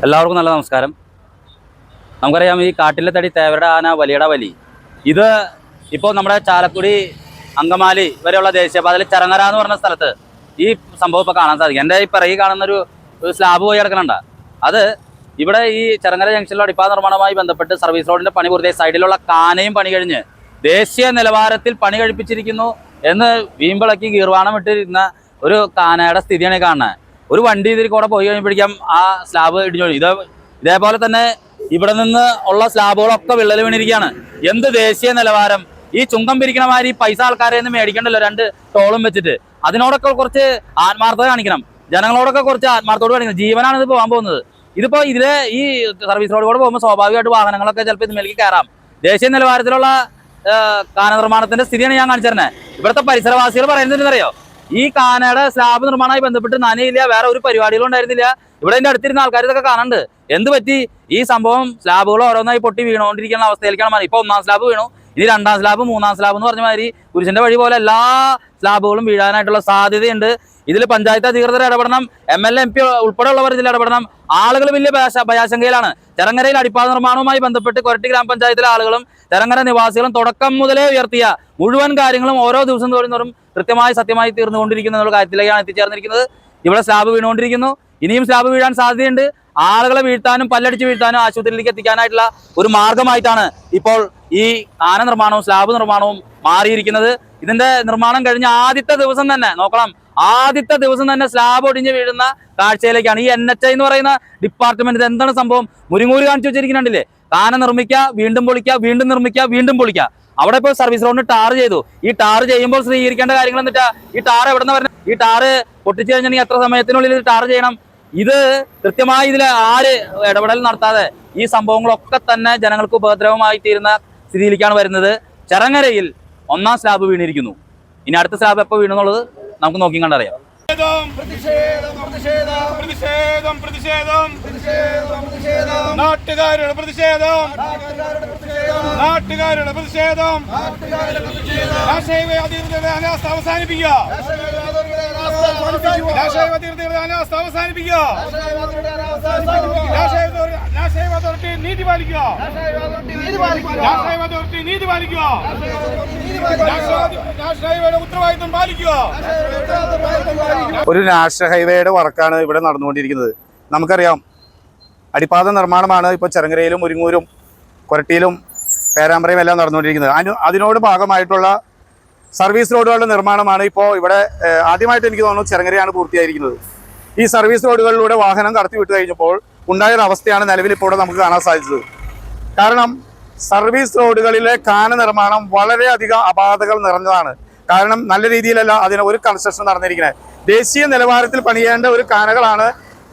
എല്ലാവർക്കും നല്ല നമസ്കാരം. നമുക്കറിയാം, ഈ കാട്ടിലെ തടി തേവരുടെ ആന വലിയുടെ വലി ഇത് ഇപ്പോൾ നമ്മുടെ ചാലക്കുടി അങ്കമാലി വരെയുള്ള ദേശീയപാതയിൽ ചെറങ്ങര എന്ന് പറഞ്ഞ സ്ഥലത്ത് ഈ സംഭവം ഇപ്പോൾ കാണാൻ സാധിക്കും. എൻ്റെ ഈ പിറകെ കാണുന്നൊരു സ്ലാബ് പോയി കിടക്കണുണ്ട്. അത് ഇവിടെ ഈ ചെറങ്ങര ജംഗ്ഷനിലെ അടിപ്പാത നിർമ്മാണവുമായി ബന്ധപ്പെട്ട് സർവീസ് റോഡിൻ്റെ പണി പൂർത്തിയായി സൈഡിലുള്ള കാനയും പണി കഴിഞ്ഞ് ദേശീയ നിലവാരത്തിൽ പണി കഴിപ്പിച്ചിരിക്കുന്നു എന്ന് വീമ്പിളക്കി ഗീർവാണം ഇട്ടിരുന്ന ഒരു കാനയുടെ സ്ഥിതിയാണ് കാണുന്നത്. ഒരു വണ്ടി ഇതിൽ കൂടെ പോയി കഴിയുമ്പോഴേക്കും ആ സ്ലാബ് ഇടിഞ്ഞു. ഇതേപോലെ തന്നെ ഇവിടെ നിന്ന് ഉള്ള സ്ലാബുകളൊക്കെ വിള്ളൽ വീണിരിക്കുകയാണ്. എന്ത് ദേശീയ നിലവാരം! ഈ ചുങ്കം പിരിക്കണ മാതിരി പൈസ ആൾക്കാരെ ഒന്നും മേടിക്കണ്ടല്ലോ, 2 ടോളും വെച്ചിട്ട്. അതിനോടൊക്കെ കുറച്ച് ആത്മാർത്ഥത കാണിക്കണം, ജനങ്ങളോടൊക്കെ കുറച്ച് ആത്മാർത്ഥത്തോട് കാണിക്കണം. ജീവനാണ് ഇത് പോകാൻ പോകുന്നത്. ഇതിപ്പോൾ ഇതിലെ ഈ സർവീസ് റോഡ് കൂടെ പോകുമ്പോൾ സ്വാഭാവികമായിട്ട് വാഹനങ്ങളൊക്കെ ചിലപ്പോൾ ഇതിലേക്ക് കയറാം. ദേശീയ നിലവാരത്തിലുള്ള കാന നിർമ്മാണത്തിന്റെ സ്ഥിതിയാണ് ഞാൻ കാണിച്ചു തരുന്നത്. ഇവിടുത്തെ പരിസരവാസികൾ പറയുന്നത് അറിയോ, ഈ കാനയുടെ സ്ലാബ് നിർമ്മാണവുമായി ബന്ധപ്പെട്ട് നനയില്ല, വേറെ ഒരു പരിപാടികളും ഉണ്ടായിരുന്നില്ല. ഇവിടെ എൻ്റെ അടുത്തിരുന്ന ആൾക്കാർ ഇതൊക്കെ കാണുന്നുണ്ട്. എന്ത് പറ്റി? ഈ സംഭവം സ്ലാബുകൾ ഓരോന്നായി പൊട്ടി വീണുകൊണ്ടിരിക്കുന്ന അവസ്ഥയിലേക്കാണ്. ഇപ്പോൾ 1ാം സ്ലാബ് വീണു, ഇനി 2ാം സ്ലാബ്, 3ാം സ്ലാബ് എന്ന് പറഞ്ഞ മാതിരി കുരിശിന്റെ വഴി പോലെ എല്ലാ സ്ലാബുകളും വീഴാനായിട്ടുള്ള സാധ്യതയുണ്ട്. ഇതിൽ പഞ്ചായത്ത് അധികൃതർ ഇടപെടണം, MLA MP ഉൾപ്പെടെയുള്ളവർ ഇതിൽ ഇടപെടണം. ആളുകൾ വലിയ ഭയാശങ്കയിലാണ്. ചെറങ്ങരയിൽ അടിപ്പാത നിർമ്മാണവുമായി ബന്ധപ്പെട്ട് കൊരട്ടി ഗ്രാമപഞ്ചായത്തിലെ ആളുകളും ചെറങ്ങര നിവാസികളും തുടക്കം മുതലേ ഉയർത്തിയ മുഴുവൻ കാര്യങ്ങളും ഓരോ ദിവസം തോറും കൃത്യമായി സത്യമായി തീർന്നുകൊണ്ടിരിക്കുന്ന എന്നുള്ള കാര്യത്തിലേക്കാണ് എത്തിച്ചേർന്നിരിക്കുന്നത്. ഇവിടെ സ്ലാബ് വീണുകൊണ്ടിരിക്കുന്നു, ഇനിയും സ്ലാബ് വീഴാൻ സാധ്യതയുണ്ട്. ആളുകളെ വീഴ്ത്താനും പല്ലടിച്ച് വീഴ്ത്താനും ആശുപത്രിയിലേക്ക് എത്തിക്കാനായിട്ടുള്ള ഒരു മാർഗമായിട്ടാണ് ഇപ്പോൾ ഈ ആന നിർമ്മാണവും സ്ലാബ് നിർമ്മാണവും മാറിയിരിക്കുന്നത്. ഇതിന്റെ നിർമ്മാണം കഴിഞ്ഞ ആദ്യത്തെ ദിവസം തന്നെ നോക്കണം, ആദ്യത്തെ ദിവസം തന്നെ സ്ലാബ് ഒടിഞ്ഞ് വീഴുന്ന കാഴ്ചയിലേക്കാണ്. ഈ NHI എന്ന് പറയുന്ന ഡിപ്പാർട്ട്മെന്റ് ഇത് എന്താണ് സംഭവം? മുരിങ്ങൂര് കാണിച്ചു വെച്ചിരിക്കുന്നുണ്ടല്ലേ? കാന നിർമ്മിക്കുക, വീണ്ടും പൊളിക്കുക, വീണ്ടും നിർമ്മിക്കുക, വീണ്ടും പൊളിക്കുക. അവിടെ ഇപ്പോൾ സർവീസ് റോഡിന് ടാർ ചെയ്തു. ഈ ടാർ ചെയ്യുമ്പോൾ സ്വീകരിക്കേണ്ട കാര്യങ്ങൾ എന്നിട്ടാ ഈ ടാർ എവിടെ നിന്ന് വരുന്നത്? ഈ ടാറ് പൊട്ടിച്ചു കഴിഞ്ഞാൽ എത്ര സമയത്തിനുള്ളിൽ ഇത് ടാർ ചെയ്യണം? ഇത് കൃത്യമായി ഇതിൽ ആര് ഇടപെടൽ നടത്താതെ ഈ സംഭവങ്ങളൊക്കെ തന്നെ ജനങ്ങൾക്ക് ഉപദ്രവമായി തീരുന്ന സ്ഥിതിയിലേക്കാണ് വരുന്നത്. ചെറങ്ങരയിൽ 1ാം സ്ലാബ് വീണിരിക്കുന്നു. ഇനി അടുത്ത സ്ലാബ് എപ്പോൾ വീണെന്നുള്ളത് നമുക്ക് നോക്കി കണ്ടറിയാം. നാട്ടുകാരുടെ പ്രതിഷേധം, നാട്ടുകാരുടെ പ്രതിഷേധം, അനാസ്ഥ അവസാനിപ്പിക്കുക, അവസാനിപ്പിക്കുക, അതോറിറ്റി നീതി പാലിക്കുക, നീതി പാലിക്കുക, ഉത്തരവാദിത്വം പാലിക്കുക. ഒരു നാഷണൽ ഹൈവേയുടെ വർക്കാണ് ഇവിടെ നടന്നുകൊണ്ടിരിക്കുന്നത്. നമുക്കറിയാം, അടിപ്പാത നിർമ്മാണമാണ് ഇപ്പോൾ ചെറങ്ങരയിലും മുരിങ്ങൂരും കൊരട്ടിയിലും പേരാമ്പ്രയും എല്ലാം നടന്നുകൊണ്ടിരിക്കുന്നത്. അതിനോട് ഭാഗമായിട്ടുള്ള സർവീസ് റോഡുകളുടെ നിർമ്മാണമാണ് ഇപ്പോൾ ഇവിടെ ആദ്യമായിട്ട് എനിക്ക് തോന്നുന്നു ചെറങ്ങരയാണ് പൂർത്തിയായിരിക്കുന്നത്. ഈ സർവീസ് റോഡുകളിലൂടെ വാഹനം കടത്തി വിട്ടു കഴിഞ്ഞപ്പോൾ ഉണ്ടായൊരു അവസ്ഥയാണ് നിലവിൽ ഇപ്പോൾ നമുക്ക് കാണാൻ സാധിച്ചത്. കാരണം സർവീസ് റോഡുകളിലെ കാന നിർമ്മാണം വളരെയധികം അപാകതകൾ നിറഞ്ഞതാണ്. കാരണം നല്ല രീതിയിലല്ല അതിന് ഒരു കൺസ്ട്രക്ഷൻ നടന്നിരിക്കുന്നത്. ദേശീയ നിലവാരത്തിൽ പണിയേണ്ട ഒരു കാനകളാണ്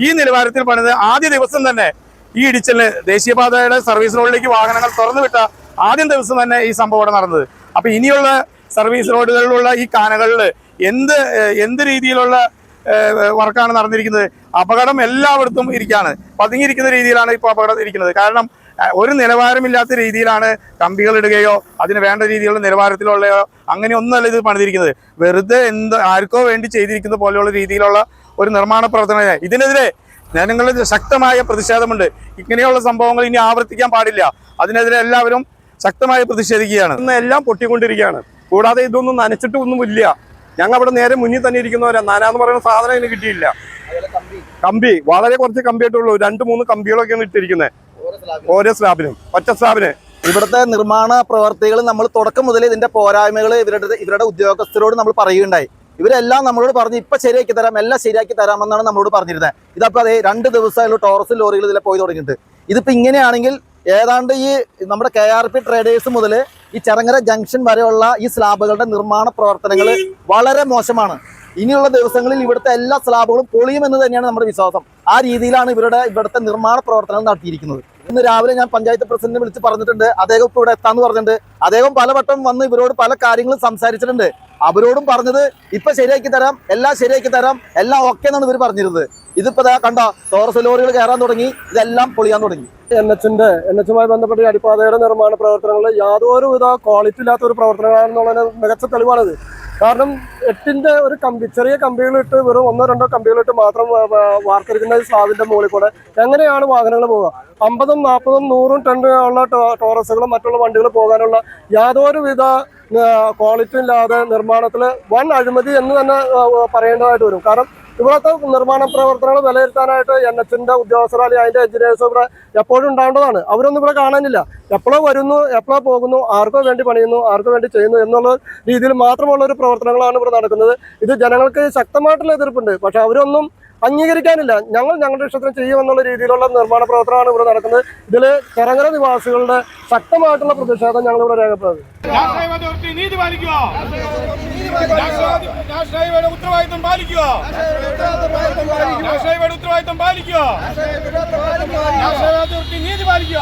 ഈ നിലവാരത്തിൽ പണിത്. ആദ്യ ദിവസം തന്നെ ഈ ഇടിച്ചലിന് ദേശീയപാതയുടെ സർവീസ് റോഡിലേക്ക് വാഹനങ്ങൾ തുറന്നു വിട്ട ആദ്യം ദിവസം തന്നെ ഈ സംഭവം ഇവിടെ നടന്നത്. അപ്പൊ ഇനിയുള്ള സർവീസ് റോഡുകളിലുള്ള ഈ കാനകളിൽ എന്ത് രീതിയിലുള്ള വർക്കാണ് നടന്നിരിക്കുന്നത്? അപകടം എല്ലായിടത്തും ഇരിക്കുകയാണ്. പതുങ്ങിയിരിക്കുന്ന രീതിയിലാണ് ഇപ്പോൾ അപകടം ഇരിക്കുന്നത്. കാരണം ഒരു നിലവാരമില്ലാത്ത രീതിയിലാണ് കമ്പികൾ ഇടുകയോ അതിന് വേണ്ട രീതിയിലുള്ള നിലവാരത്തിലുള്ളയോ അങ്ങനെയൊന്നുമല്ല ഇത് പണിതിരിക്കുന്നത്. വെറുതെ ആർക്കോ വേണ്ടി ചെയ്തിരിക്കുന്ന പോലെയുള്ള രീതിയിലുള്ള ഒരു നിർമ്മാണ പ്രവർത്തനം. ഇതിനെതിരെ ജനങ്ങളുടെ ശക്തമായ പ്രതിഷേധമുണ്ട്. ഇങ്ങനെയുള്ള സംഭവങ്ങൾ ഇനി ആവർത്തിക്കാൻ പാടില്ല. അതിനെതിരെ എല്ലാവരും ശക്തമായി പ്രതിഷേധിക്കുകയാണ്. എല്ലാം പൊട്ടിക്കൊണ്ടിരിക്കുകയാണ്. കൂടാതെ ഇതൊന്നും നനച്ചിട്ടൊന്നുമില്ല. ഞങ്ങൾ അവിടെ നേരെ മുന്നിൽ തന്നെ ഇരിക്കുന്നവരാ. നനാന്ന് പറയുന്ന സാധനം ഇതിന് കിട്ടിയില്ല. കമ്പി വളരെ കുറച്ച് കമ്പിയായിട്ടുള്ളൂ. 2-3 കമ്പികളൊക്കെയാണ് ഇട്ടിരിക്കുന്നത് ഓരോ സ്ലാബിനും, ഒറ്റ സ്ലാബിന്. ഇവിടുത്തെ നിർമ്മാണ പ്രവർത്തികൾ നമ്മൾ തുടക്കം മുതൽ ഇതിന്റെ പോരായ്മകൾ ഇവരുടെ ഉദ്യോഗസ്ഥരോട് നമ്മൾ പറയുകയുണ്ടായി. ഇവരെല്ലാം നമ്മളോട് പറഞ്ഞു ഇപ്പൊ ശരിയാക്കി തരാം, എല്ലാം ശരിയാക്കി തരാമെന്നാണ് നമ്മളോട് പറഞ്ഞിരുന്നത്. ഇതപ്പോൾ അതേ 2 ദിവസമായുള്ള ടോറസ് ലോറികൾ ഇതിലെ പോയി തുടങ്ങിയിട്ട്. ഇതിപ്പോൾ ഇങ്ങനെയാണെങ്കിൽ ഏതാണ്ട് ഈ നമ്മുടെ KRP ട്രേഡേഴ്സ് മുതൽ ഈ ചെറങ്ങര ജംഗ്ഷൻ വരെയുള്ള ഈ സ്ലാബുകളുടെ നിർമ്മാണ പ്രവർത്തനങ്ങൾ വളരെ മോശമാണ്. ഇനിയുള്ള ദിവസങ്ങളിൽ ഇവിടുത്തെ എല്ലാ സ്ലാബുകളും പൊളിയുമെന്ന് തന്നെയാണ് നമ്മുടെ വിശ്വാസം. ആ രീതിയിലാണ് ഇവിടുത്തെ നിർമ്മാണ പ്രവർത്തനങ്ങൾ നടത്തിയിരിക്കുന്നത്. ഇന്ന് രാവിലെ ഞാൻ പഞ്ചായത്ത് പ്രസിഡന്റിനെ വിളിച്ച് പറഞ്ഞിട്ടുണ്ട്. അദ്ദേഹം ഇപ്പോൾ ഇവിടെ എത്താന്ന് പറഞ്ഞിട്ടുണ്ട്. അദ്ദേഹം പലവട്ടം വന്ന് ഇവരോട് പല കാര്യങ്ങളും സംസാരിച്ചിട്ടുണ്ട്. അവരോടും പറഞ്ഞത് ഇപ്പൊ ശരിയാക്കി തരാം, എല്ലാം ശരിയാക്കി തരാം, എല്ലാം ഓക്കെ എന്നാണ് ഇവർ പറഞ്ഞിരുന്നത്. ഇതിപ്പോ കണ്ടോ, ടോറസ് ലോറികൾ കയറാൻ തുടങ്ങി, ഇതെല്ലാം പൊളിയാൻ തുടങ്ങി. NHുമായി ബന്ധപ്പെട്ട അടിപ്പാതയുടെ നിർമ്മാണ പ്രവർത്തനങ്ങൾ യാതൊരുവിധ ക്വാളിറ്റി ഇല്ലാത്ത ഒരു പ്രവർത്തനമാണെന്നുള്ളതിന് മികച്ച തെളിവാണിത്. കാരണം 8-ന്റെ ഒരു കമ്പി, ചെറിയ കമ്പികളിട്ട് വെറും 1-2 കമ്പികളിട്ട് മാത്രം വാർത്തെടുക്കുന്ന ഈ സ്ലാബിന്റെ മുകളിൽ കൂടെ എങ്ങനെയാണ് വാഹനങ്ങൾ പോവുക? 50-ഉം 40-ഉം 100-ഉം ടണ്ണുള്ള ടോറസുകളും മറ്റുള്ള വണ്ടികൾ പോകാനുള്ള യാതൊരുവിധ ക്വാളിറ്റി ഇല്ലാതെ നിർമ്മാണത്തിൽ വൻ അഴിമതി എന്ന് തന്നെ പറയേണ്ടതായിട്ട് വരും. കാരണം ഇവിടുത്തെ നിർമ്മാണ പ്രവർത്തനങ്ങൾ വിലയിരുത്താനായിട്ട് NH-ന്റെ ഉദ്യോഗസ്ഥർ അല്ലെങ്കിൽ അതിന്റെ എഞ്ചിനീയേഴ്സ് ഇവിടെ എപ്പോഴും ഉണ്ടാവേണ്ടതാണ്. അവരൊന്നും ഇവിടെ കാണാനില്ല. എപ്പോഴോ വരുന്നു, എപ്പോഴോ പോകുന്നു, ആർക്കോ വേണ്ടി പണിയുന്നു, ആർക്കോ വേണ്ടി ചെയ്യുന്നു എന്നുള്ള രീതിയിൽ മാത്രമുള്ള ഒരു പ്രവർത്തനങ്ങളാണ് ഇവിടെ നടക്കുന്നത്. ഇത് ജനങ്ങൾക്ക് ശക്തമായിട്ടുള്ള എതിർപ്പുണ്ട്. പക്ഷെ അവരൊന്നും അംഗീകരിക്കാനില്ല. ഞങ്ങൾ ഞങ്ങളുടെ ഇഷ്ടത്തിന് ചെയ്യുമെന്നുള്ള രീതിയിലുള്ള നിർമ്മാണ പ്രവർത്തനമാണ് ഇവിടെ നടക്കുന്നത്. ഇതിൽ ചെറങ്ങര നിവാസികളുടെ ശക്തമായിട്ടുള്ള പ്രതിഷേധം ഞങ്ങൾ ഇവിടെ രേഖപ്പെടുത്തുന്നു. നാഷണൽ ഹൈവേ അതോറിറ്റി നീതി പാലിക്കുക. നാഷണൽ ഹൈവേയുടെ ഉത്തരവാദിത്തം പാലിക്കുക. നാഷണൽ ഹൈവേയുടെ ഉത്തരവാദിത്തം പാലിക്കുക. നാഷണൽ ഹൈവേ അതോറിറ്റി നീതി പാലിക്കുക.